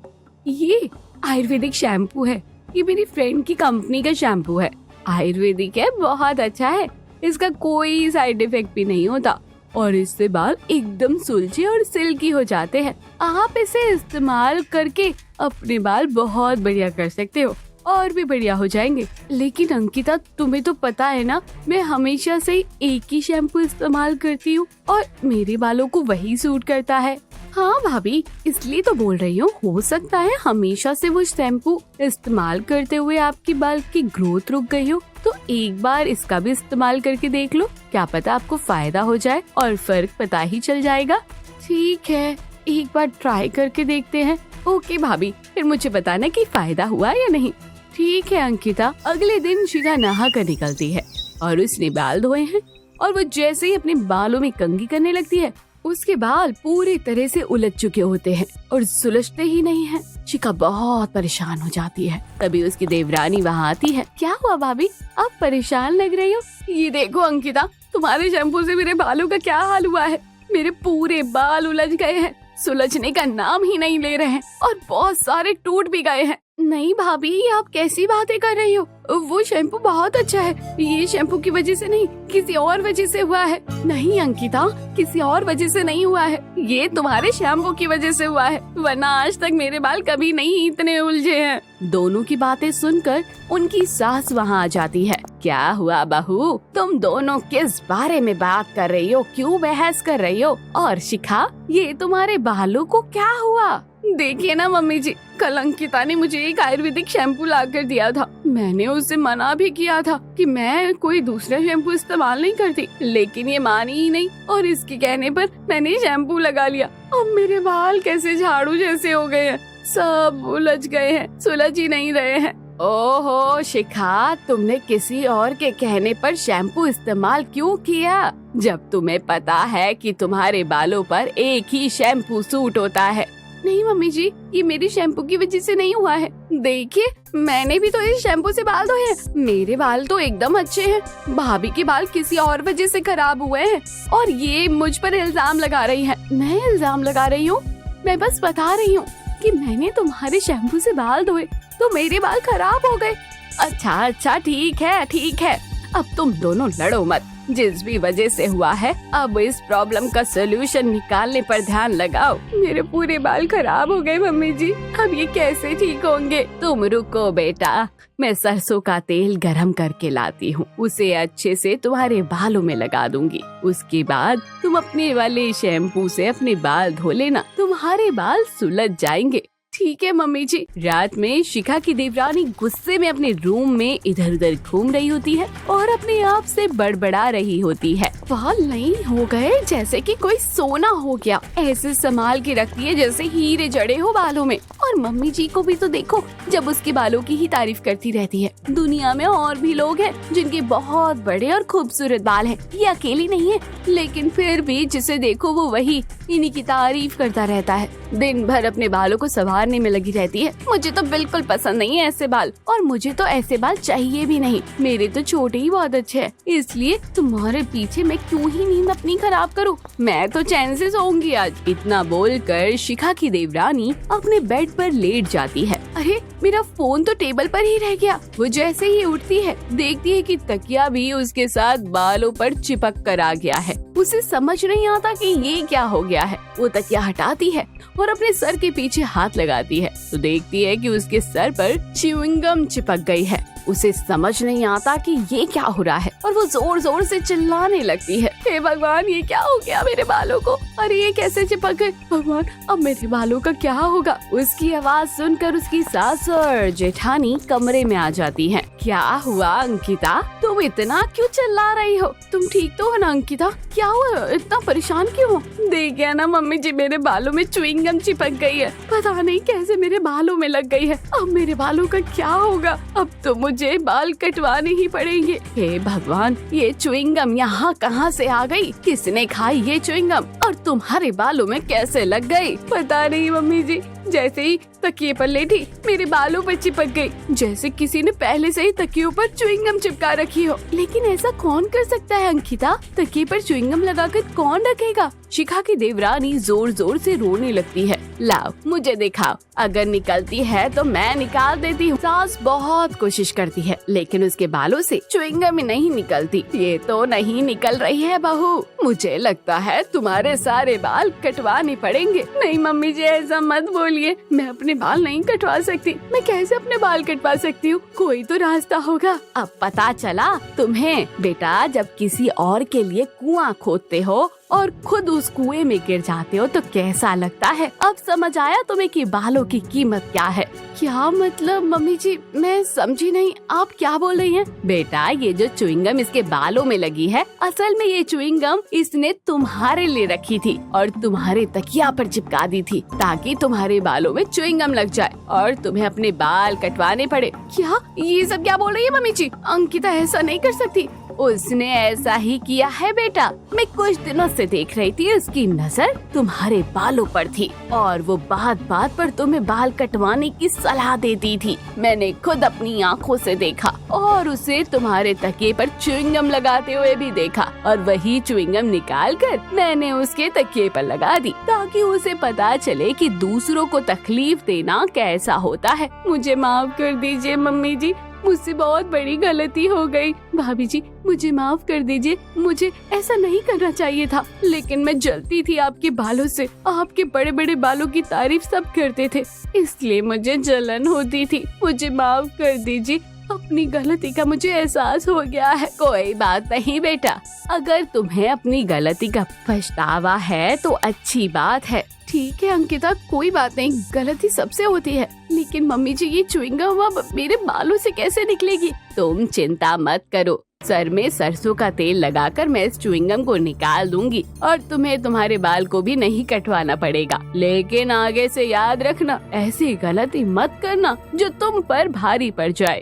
ये आयुर्वेदिक शैम्पू है। ये मेरी फ्रेंड की कंपनी का शैम्पू है। आयुर्वेदिक है, बहुत अच्छा है। इसका कोई साइड इफेक्ट भी नहीं होता और इससे बाल एकदम सुलझे और सिल्की हो जाते हैं। आप इसे इस्तेमाल करके अपने बाल बहुत बढ़िया कर सकते हो और भी बढ़िया हो जाएंगे। लेकिन अंकिता, तुम्हें तो पता है ना, मैं हमेशा से एक ही शैम्पू इस्तेमाल करती हूँ और मेरे बालों को वही सूट करता है। हाँ भाभी, इसलिए तो बोल रही हूँ, हो सकता है हमेशा से वो शैम्पू इस्तेमाल करते हुए आपके बाल की ग्रोथ रुक गई हो, तो एक बार इसका भी इस्तेमाल करके देख लो। क्या पता आपको फायदा हो जाए और फर्क पता ही चल जाएगा। ठीक है, एक बार ट्राई करके देखते हैं। ओके भाभी, फिर मुझे बताना कि फायदा हुआ या नहीं। ठीक है अंकिता। अगले दिन शिखा नहा कर निकलती है और उसने बाल धोए हैं और वो जैसे ही अपने बालों में कंघी करने लगती है, उसके बाल पूरी तरह से उलझ चुके होते हैं और सुलझते ही नहीं हैं। शिखा बहुत परेशान हो जाती है। तभी उसकी देवरानी वहाँ आती है। क्या हुआ भाभी, आप परेशान लग रही हो? ये देखो अंकिता, तुम्हारे शैम्पू से मेरे बालों का क्या हाल हुआ है। मेरे पूरे बाल उलझ गए हैं, सुलझने का नाम ही नहीं ले रहे हैं और बहुत सारे टूट भी गए हैं। नहीं भाभी, ये आप कैसी बातें कर रही हो? वो शैम्पू बहुत अच्छा है। ये शैम्पू की वजह से नहीं, किसी और वजह से हुआ है। नहीं अंकिता, किसी और वजह से नहीं हुआ है, ये तुम्हारे शैम्पू की वजह से हुआ है, वरना आज तक मेरे बाल कभी नहीं इतने उलझे हैं। दोनों की बातें सुनकर उनकी सास वहाँ आ जाती है। क्या हुआ बहू, तुम दोनों किस बारे में बात कर रही हो? क्यों बहस कर रही हो? और शिखा, ये तुम्हारे बालों को क्या हुआ? देखिए ना मम्मी जी, कल अंकिता ने मुझे एक आयुर्वेदिक शैम्पू ला कर दिया था। मैंने उसे मना भी किया था कि मैं कोई दूसरा शैम्पू इस्तेमाल नहीं करती, लेकिन ये मानी ही नहीं और इसके कहने पर मैंने शैम्पू लगा लिया। अब मेरे बाल कैसे झाड़ू जैसे हो गए हैं, सब उलझ गए हैं, सुलझ ही नहीं रहे हैं। ओहो शिखा, तुमने किसी और के कहने पर शैम्पू इस्तेमाल क्यों किया, जब तुम्हें पता है कि तुम्हारे बालों पर एक ही शैम्पू सूट होता है? नहीं मम्मी जी, ये मेरी शैम्पू की वजह से नहीं हुआ है। देखिए, मैंने भी तो इस शैम्पू से बाल धोए हैं, मेरे बाल तो एकदम अच्छे हैं। भाभी के बाल किसी और वजह से खराब हुए हैं और ये मुझ पर इल्जाम लगा रही है। मैं इल्जाम लगा रही हूँ? मैं बस बता रही हूँ कि मैंने तुम्हारे शैम्पू से बाल धोए तो मेरे बाल खराब हो गए। अच्छा, ठीक है, अब तुम दोनों लड़ो मत। जिस भी वजह से हुआ है, अब इस प्रॉब्लम का सोल्यूशन निकालने पर ध्यान लगाओ। मेरे पूरे बाल खराब हो गए मम्मी जी, अब ये कैसे ठीक होंगे? तुम रुको बेटा, मैं सरसों का तेल गरम करके लाती हूँ, उसे अच्छे से तुम्हारे बालों में लगा दूंगी। उसके बाद तुम अपने वाले शैम्पू से अपने बाल धो लेना, तुम्हारे बाल सुलझ जाएंगे। ठीक है मम्मी जी। रात में शिखा की देवरानी गुस्से में अपने रूम में इधर उधर घूम रही होती है और अपने आप से बड़बड़ा रही होती है। बाल नहीं हो गए जैसे कि कोई सोना हो गया, ऐसे संभाल के रखती है जैसे हीरे जड़े हो बालों में। और मम्मी जी को भी तो देखो, जब उसके बालों की ही तारीफ करती रहती है। दुनिया में और भी लोग हैं जिनके बहुत बड़े और खूबसूरत बाल हैं, ये अकेली नहीं है, लेकिन फिर भी जिसे देखो वो वही इन्हीं की तारीफ करता रहता है, दिन भर अपने बालों को संवारने में लगी रहती है। मुझे तो बिल्कुल पसंद नहीं है ऐसे बाल, और मुझे तो ऐसे बाल चाहिए भी नहीं। मेरे तो छोटे ही बहुत अच्छे हैं, इसलिए तुम्हारे पीछे मैं क्यों ही नींद अपनी खराब करूं? मैं तो चैन से सोऊंगी आज। इतना बोलकर शिखा की देवरानी अपने बेड पर लेट जाती है। अरे मेरा फोन तो टेबल पर ही रह गया। वो जैसे ही उठती है, देखती है कि तकिया भी उसके साथ बालों पर चिपक कर आ गया है। उसे समझ नहीं आता कि ये क्या हो गया है। वो तकिया हटाती है और अपने सर के पीछे हाथ लगाती है तो देखती है कि उसके सर पर च्युइंग गम चिपक गई है। उसे समझ नहीं आता कि ये क्या हो रहा है और वो जोर जोर से चिल्लाने लगती है, हे भगवान, ये क्या हो गया मेरे बालों को? अरे ये कैसे चिपक गए? भगवान, अब मेरे बालों का क्या होगा? उसकी आवाज सुनकर उसकी सास और जेठानी कमरे में आ जाती हैं। क्या हुआ अंकिता, तुम इतना क्यों चिल्ला रही हो? तुम ठीक तो हो ना अंकिता? क्या हुआ, इतना परेशान क्यों हो? देखिए ना मम्मी जी, मेरे बालों में च्युइंग गम चिपक गई है, पता नहीं कैसे मेरे बालों में लग गई है। अब मेरे बालों का क्या होगा? अब तो मुझे बाल कटवाने ही पड़ेंगे। हे भगवान, ये च्युइंग गम यहाँ कहाँ से आ गई? किसने खाई ये च्युइंग गम और तुम्हारे बालों में कैसे लग गई? पता नहीं मम्मी जी, जैसे ही तकिए पर लेटी मेरे बालों पर चिपक गई, जैसे किसी ने पहले से ही तकियों पर च्युइंग गम चिपका रखी हो। लेकिन ऐसा कौन कर सकता है अंकिता? तकिए पर च्युइंग गम लगाकर कौन रखेगा? शिखा की देवरानी जोर जोर से रोने लगती है। लाओ मुझे दिखाओ, अगर निकलती है तो मैं निकाल देती हूँ। सास बहुत कोशिश करती है लेकिन उसके बालों से च्युइंगम ही नहीं निकलती। ये तो नहीं निकल रही है बहू, मुझे लगता है तुम्हारे सारे बाल कटवाने पड़ेंगे। नहीं मम्मी जी ऐसा मत बोलिए, मैं अपने बाल नहीं कटवा सकती। मैं कैसे अपने बाल कटवा सकती हूँ, कोई तो रास्ता होगा। अब पता चला तुम्हें बेटा, जब किसी और के लिए कुआं खोदते हो और खुद उस कुएं में गिर जाते हो तो कैसा लगता है। अब समझ आया तुम्हें कि बालों की कीमत क्या है। क्या मतलब मम्मी जी, मैं समझी नहीं, आप क्या बोल रही हैं? बेटा ये जो च्युइंगम इसके बालों में लगी है, असल में ये च्युइंगम इसने तुम्हारे लिए रखी थी और तुम्हारे तकिया पर चिपका दी थी ताकि तुम्हारे बालों में च्युइंगम लग जाए और तुम्हें अपने बाल कटवाने पड़े। क्या ये सब क्या बोल रही है मम्मी जी? अंकिता ऐसा नहीं कर सकती। उसने ऐसा ही किया है बेटा। मैं कुछ दिनों से देख रही थी, उसकी नजर तुम्हारे बालों पर थी और वो बात बात पर तुम्हें बाल कटवाने की सलाह देती थी। मैंने खुद अपनी आँखों से देखा और उसे तुम्हारे तकिए पर च्युइंगम लगाते हुए भी देखा और वही च्युइंगम निकाल कर मैंने उसके तकिए पर लगा दी ताकि उसे पता चले कि दूसरों को तकलीफ देना कैसा होता है। मुझे माफ कर दीजिए मम्मी जी, मुझसे बहुत बड़ी गलती हो गई। भाभी जी मुझे माफ कर दीजिए, मुझे ऐसा नहीं करना चाहिए था, लेकिन मैं जलती थी आपके बालों से। आपके बड़े बड़े बालों की तारीफ सब करते थे, इसलिए मुझे जलन होती थी। मुझे माफ कर दीजिए, अपनी गलती का मुझे एहसास हो गया है। कोई बात नहीं बेटा, अगर तुम्हें अपनी गलती का पछतावा है तो अच्छी बात है। ठीक है अंकिता, कोई बात नहीं, गलती सबसे होती है। लेकिन मम्मी जी ये च्युइंगम अब मेरे बालों से कैसे निकलेगी? तुम चिंता मत करो, सर में सरसों का तेल लगाकर मैं इस च्युइंगम को निकाल दूंगी और तुम्हें तुम्हारे बाल को भी नहीं कटवाना पड़ेगा। लेकिन आगे से याद रखना, ऐसी गलती मत करना जो तुम पर भारी पड़ जाए।